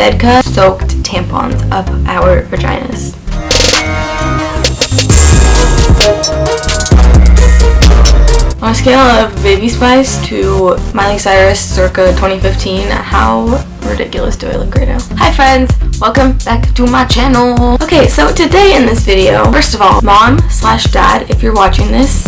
VODKA soaked tampons up our vaginas. On a scale of Baby Spice to Miley Cyrus circa 2015, how ridiculous do I look right now? Hi friends, welcome back to my channel. Okay, so today in this video, first of all, mom/dad, if you're watching this,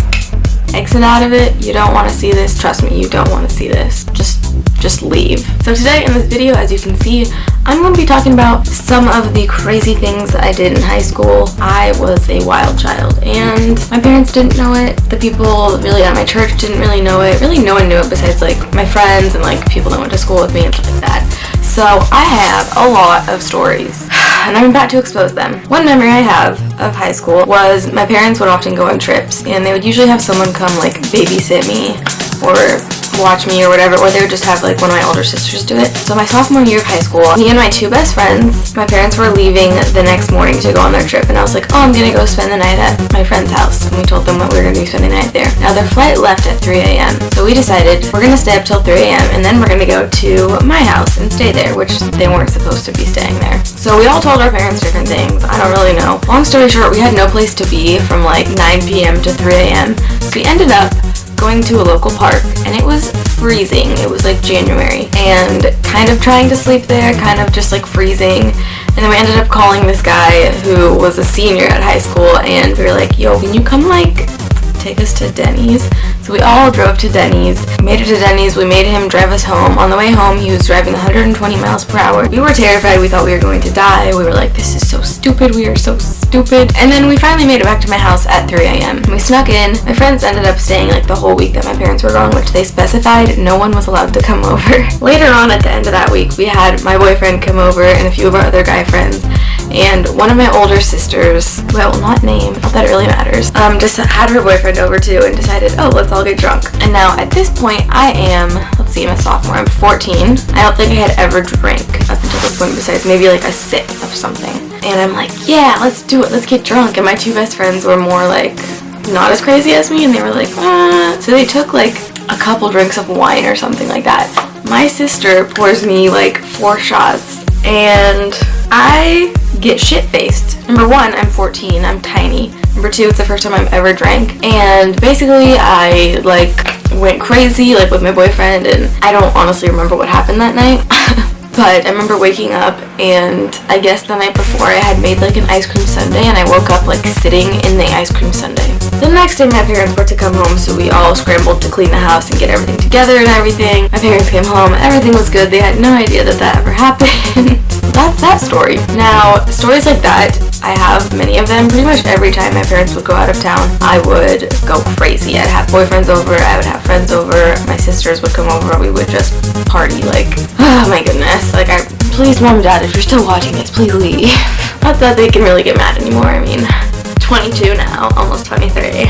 exit out of it. You don't want to see this. Trust me, you don't want to see this. Just leave. So today in this video, as you can see, I'm going to be talking about some of the crazy things that I did in high school. I was a wild child and my parents didn't know it. The people really at my church didn't really know it. Really no one knew it besides like my friends and like people that went to school with me and stuff like that. So I have a lot of stories and I'm about to expose them. One memory I have of high school was my parents would often go on trips and they would usually have someone come like babysit me or watch me or whatever, or they would just have like one of my older sisters do it. So my sophomore year of high school, me and my two best friends, my parents were leaving the next morning to go on their trip and I was like, oh, I'm gonna go spend the night at my friend's house, and we told them that we were gonna be spending the night there. Now their flight left at 3 a.m. so we decided we're gonna stay up till 3 a.m. and then we're gonna go to my house and stay there, which they weren't supposed to be staying there. So we all told our parents different things. I don't really know. Long story short, we had no place to be from like 9 p.m. to 3 a.m. so we ended up going to a local park and it was freezing. It was like January and kind of trying to sleep there, kind of just like freezing. And then we ended up calling this guy who was a senior at high school and we were like, yo, can you come like take us to Dennys? So we all drove to Dennys, made it to Dennys, we made him drive us home. On the way home, he was driving 120 miles per hour. We were terrified, we thought we were going to die. We were like, this is so stupid, we are so stupid. And then we finally made it back to my house at 3 a.m. We snuck in. My friends ended up staying like the whole week that my parents were gone, which they specified no one was allowed to come over. Later on at the end of that week, we had my boyfriend come over and a few of our other guy friends. And one of my older sisters, who I will not name, not that it really matters, just had her boyfriend over too and decided, oh, let's all get drunk. And now at this point, I am, let's see, I'm a sophomore, I'm 14. I don't think I had ever drank up until this point besides maybe like a sip of something. And I'm like, yeah, let's do it, let's get drunk. And my two best friends were more like, not as crazy as me, and they were like, So they took like a couple drinks of wine or something like that. My sister pours me like 4 shots and I get shit-faced. Number one, I'm 14, I'm tiny. Number two, it's the first time I've ever drank. And basically I like went crazy like with my boyfriend and I don't honestly remember what happened that night. But I remember waking up and I guess the night before I had made like an ice cream sundae and I woke up like sitting in the ice cream sundae. The next day my parents were to come home, so we all scrambled to clean the house and get everything together and everything. My parents came home, everything was good. They had no idea that that ever happened. That's that story. Now, stories like that, I have many of them. Pretty much every time my parents would go out of town, I would go crazy. I'd have boyfriends over, I would have friends over, my sisters would come over, we would just party like, oh my goodness. Like, please mom and dad, if you're still watching this, please leave. Not that they can really get mad anymore, I mean, 22 now, almost 23.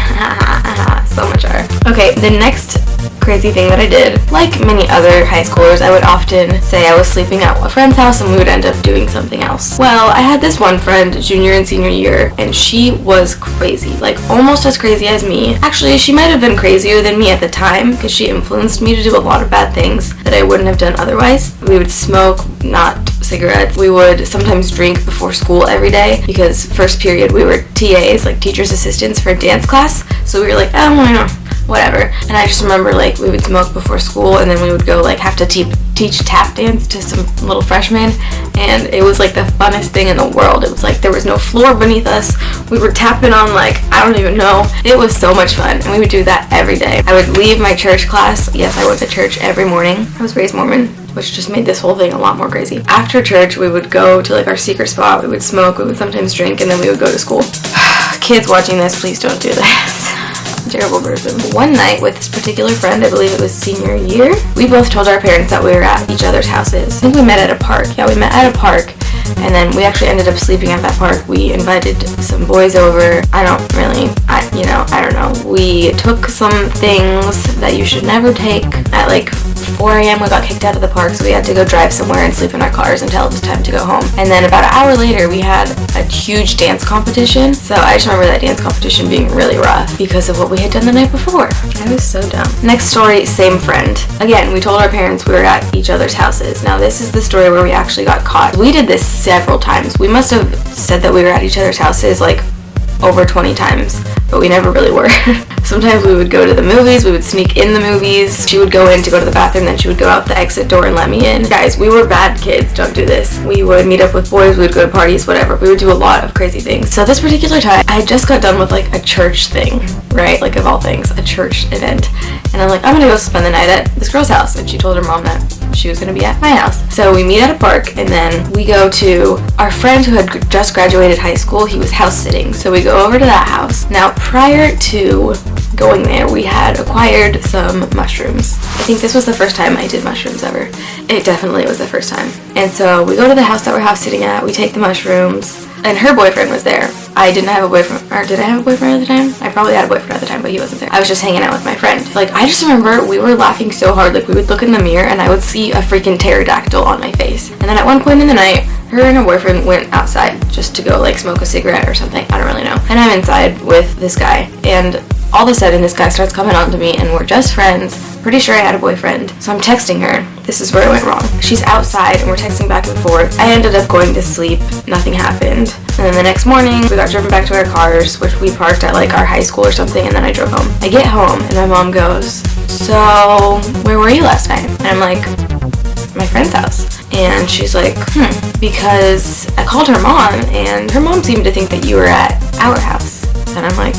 So much are. Okay, the next crazy thing that I did, like many other high schoolers, I would often say I was sleeping at a friend's house and we would end up doing something else. Well, I had this one friend junior and senior year and she was crazy, like almost as crazy as me. Actually, she might have been crazier than me at the time because she influenced me to do a lot of bad things that I wouldn't have done otherwise. We would smoke, not cigarettes. We would sometimes drink before school every day because first period we were TAs, like teachers assistants for dance class. So we were like, oh, you know, whatever. And I just remember like we would smoke before school and then we would go like have to teach tap dance to some little freshmen, and it was like the funnest thing in the world. It was like there was no floor beneath us. We were tapping on like, I don't even know. It was so much fun and we would do that every day. I would leave my church class. Yes, I went to church every morning. I was raised Mormon, which just made this whole thing a lot more crazy. After church, we would go to like our secret spot. We would smoke, we would sometimes drink, and then we would go to school. Kids watching this, please don't do this. Terrible person. One night with this particular friend, I believe it was senior year, we both told our parents that we were at each other's houses. I think we met at a park. Yeah, we met at a park. And then we actually ended up sleeping at that park. We invited some boys over. I don't know. We took some things that you should never take at like 4 a.m. we got kicked out of the park, so we had to go drive somewhere and sleep in our cars until it was time to go home. And then about an hour later, we had a huge dance competition. So I just remember that dance competition being really rough because of what we had done the night before. I was so dumb. Next story, same friend. Again, we told our parents we were at each other's houses. Now this is the story where we actually got caught. We did this several times. We must have said that we were at each other's houses like over 20 times, but we never really were. Sometimes we would go to the movies, we would sneak in the movies. She would go in to go to the bathroom, then she would go out the exit door and let me in. Guys, we were bad kids, don't do this. We would meet up with boys, we would go to parties, whatever. We would do a lot of crazy things. So this particular time, I just got done with like a church thing, right? Like of all things, a church event. And I'm like, I'm gonna go spend the night at this girl's house. And she told her mom that she was gonna be at my house. So we meet at a park and then we go to our friend who had just graduated high school. He was house sitting. So we go over to that house. Now prior to going there, we had acquired some mushrooms. I think this was the first time I did mushrooms ever. It definitely was the first time. And so we go to the house that we're house sitting at, we take the mushrooms, and her boyfriend was there. I didn't have a boyfriend, or did I have a boyfriend at the time? I probably had a boyfriend at the time, but he wasn't there. I was just hanging out with my friend. Like, I just remember we were laughing so hard, like we would look in the mirror and I would see a freaking pterodactyl on my face. And then at one point in the night, her and her boyfriend went outside just to go like smoke a cigarette or something. I don't really know. And I'm inside with this guy, and all of a sudden this guy starts coming on to me and we're just friends. Pretty sure I had a boyfriend. So I'm texting her. This is where it went wrong. She's outside and we're texting back and forth. I ended up going to sleep. Nothing happened. And then the next morning we got driven back to our cars, which we parked at like our high school or something, and then I drove home. I get home and my mom goes, so where were you last night? And I'm like, my friend's house. And she's like, because I called her mom and her mom seemed to think that you were at our house. And I'm like,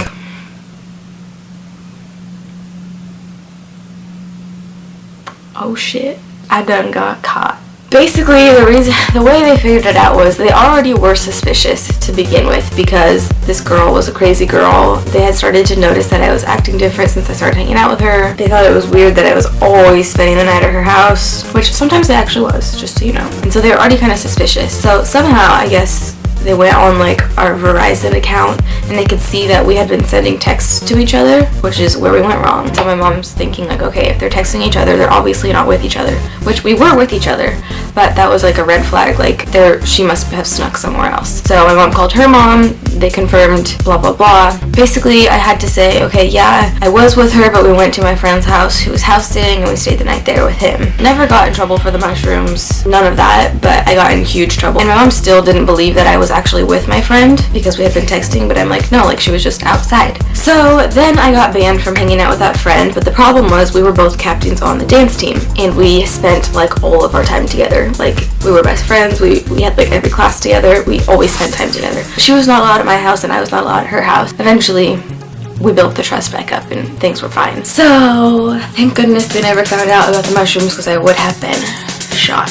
oh shit, I done got caught. Basically, the way they figured it out was they already were suspicious to begin with because this girl was a crazy girl. They had started to notice that I was acting different since I started hanging out with her. They thought it was weird that I was always spending the night at her house, which sometimes it actually was, just so you know. And so they were already kind of suspicious. So somehow, I guess, they went on like our Verizon account and they could see that we had been sending texts to each other, which is where we went wrong. So my mom's thinking like, okay, if they're texting each other, they're obviously not with each other, which we were with each other, but that was like a red flag, like she must have snuck somewhere else. So my mom called her mom, they confirmed blah blah blah. Basically I had to say, okay, yeah, I was with her, but we went to my friend's house who was house sitting and we stayed the night there with him. Never got in trouble for the mushrooms, none of that, but I got in huge trouble. And my mom still didn't believe that I was actually with my friend because we had been texting, but I'm like, no, like she was just outside. So then I got banned from hanging out with that friend, but the problem was we were both captains on the dance team and we spent like all of our time together. Like we were best friends, we had like every class together, we always spent time together. She was not allowed at my house and I was not allowed at her house. Eventually we built the trust back up and things were fine. So thank goodness they never found out about the mushrooms because I would have been shot.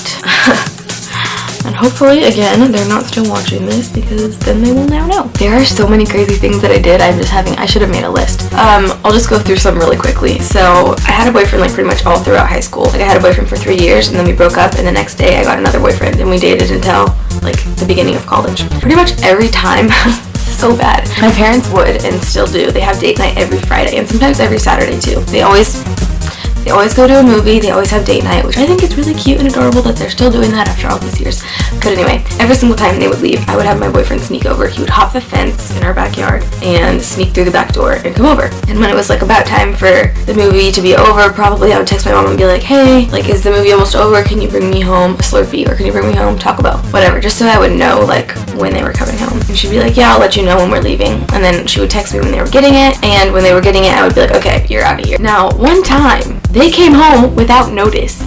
And hopefully, again, they're not still watching this because then they will now know. There are so many crazy things that I did. I should have made a list. I'll just go through some really quickly. So I had a boyfriend like pretty much all throughout high school. Like I had a boyfriend for 3 years and then we broke up and the next day I got another boyfriend and we dated until like the beginning of college. Pretty much every time, so bad. My parents would and still do. They have date night every Friday and sometimes every Saturday too. They always go to a movie, they always have date night, which I think is really cute and adorable that they're still doing that after all these years. But anyway, every single time they would leave, I would have my boyfriend sneak over. He would hop the fence in our backyard and sneak through the back door and come over. And when it was like about time for the movie to be over, probably I would text my mom and be like, hey, like is the movie almost over? Can you bring me home a Slurpee or can you bring me home Taco Bell? Whatever, just so I would know like when they were coming home. And she'd be like, yeah, I'll let you know when we're leaving. And then she would text me when they were getting it, and when they were getting it, I would be like, okay, you're out of here. Now, one time, they came home without notice.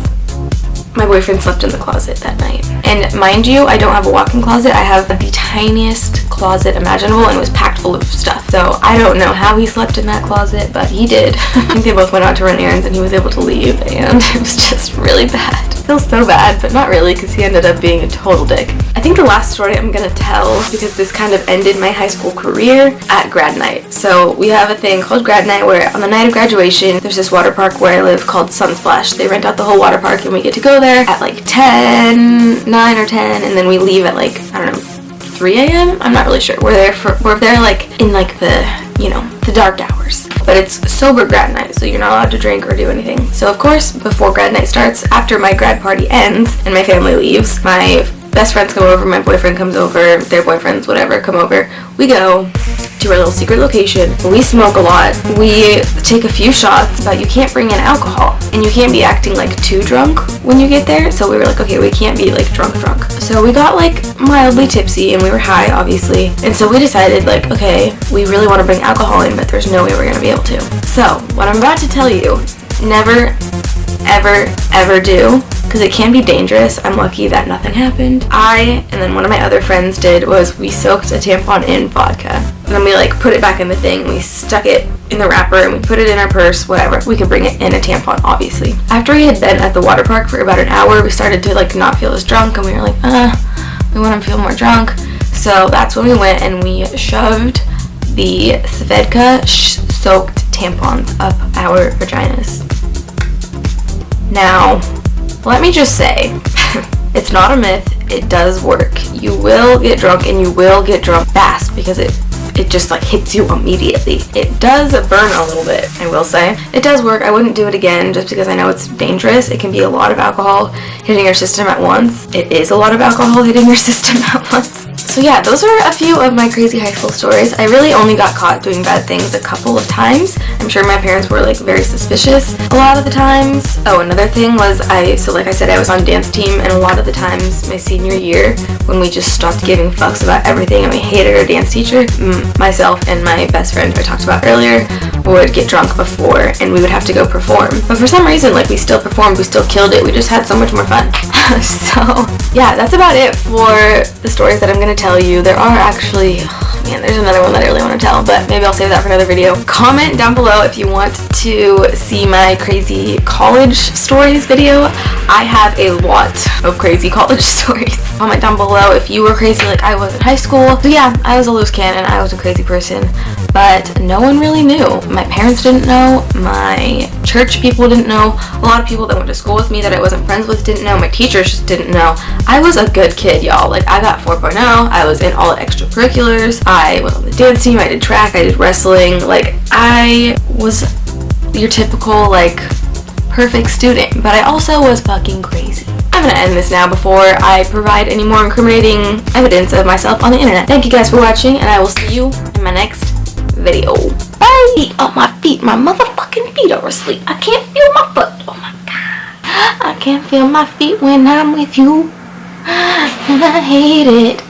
My boyfriend slept in the closet that night. And mind you, I don't have a walk-in closet. I have the tiniest closet imaginable and it was packed full of stuff. So I don't know how he slept in that closet, but he did. I think they both went out to run errands and he was able to leave and it was just really bad. It feels so bad, but not really because he ended up being a total dick. I think the last story I'm gonna tell, because this kind of ended my high school career, at Grad Night. So we have a thing called Grad Night where on the night of graduation, there's this water park where I live called Sunsplash. They rent out the whole water park and we get to go there at like 9 or 10, and then we leave at like, I don't know, 3 a.m.? I'm not really sure. We're there like in like the, you know, the dark hours. but it's sober grad night, so you're not allowed to drink or do anything. So of course, before grad night starts, after my grad party ends and my family leaves, my best friends come over, my boyfriend comes over, their boyfriends, whatever, come over. We go to our little secret location. We smoke a lot. We take a few shots, but you can't bring in alcohol, and you can't be acting like too drunk when you get there. So we were like, okay, we can't be like drunk. So we got like mildly tipsy, and we were high, obviously. And so we decided like, okay, we really want to bring alcohol in, but there's no way we're gonna be able to. So what I'm about to tell you, never, ever do, because it can be dangerous. I'm lucky that nothing happened. And then one of my other friends did was we soaked a tampon in vodka. And then we like put it back in the thing, and we stuck it in the wrapper, and we put it in our purse, whatever. We could bring it in a tampon, obviously. After we had been at the water park for about an hour, we started to like not feel as drunk, and we were like, we want to feel more drunk. So that's when we went and we shoved the VODKA soaked tampons up our vaginas. Now, let me just say, it's not a myth, it does work. You will get drunk, and you will get drunk fast, because it just like hits you immediately. It does burn a little bit, I will say. It does work. I wouldn't do it again just because I know it's dangerous. It can be a lot of alcohol hitting your system at once. It is a lot of alcohol hitting your system at once. So yeah, those are a few of my crazy high school stories. I really only got caught doing bad things a couple of times. I'm sure my parents were like very suspicious a lot of the times. Oh, another thing was so like I said, I was on dance team, and a lot of the times my senior year, when we just stopped giving fucks about everything and we hated our dance teacher, myself and my best friend who I talked about earlier would get drunk before, and we would have to go perform. But for some reason, like, we still performed, we still killed it, we just had so much more fun. So yeah, that's about it for the stories that I'm gonna tell you. There are actually, man, there's another one that I really want to tell, but maybe I'll save that for another video. Comment down below if you want to see my crazy college stories video. I have a lot of crazy college stories. Comment down below if you were crazy like I was in high school. So yeah, I was a loose cannon, I was a crazy person, but no one really knew. My parents didn't know, my church people didn't know, a lot of people that went to school with me that I wasn't friends with didn't know, my teachers just didn't know. I was a good kid, y'all. Like, I got 4.0, I was in all the extracurriculars, I was on the dance team, I did track, I did wrestling. Like, I was your typical, like, perfect student, but I also was fucking crazy. I'm gonna end this now before I provide any more incriminating evidence of myself on the internet. Thank you guys for watching, and I will see you in my next video. Bye! Oh, my feet, my motherfucking feet are asleep. I can't feel my foot. Oh my god. I can't feel my feet when I'm with you. And I hate it.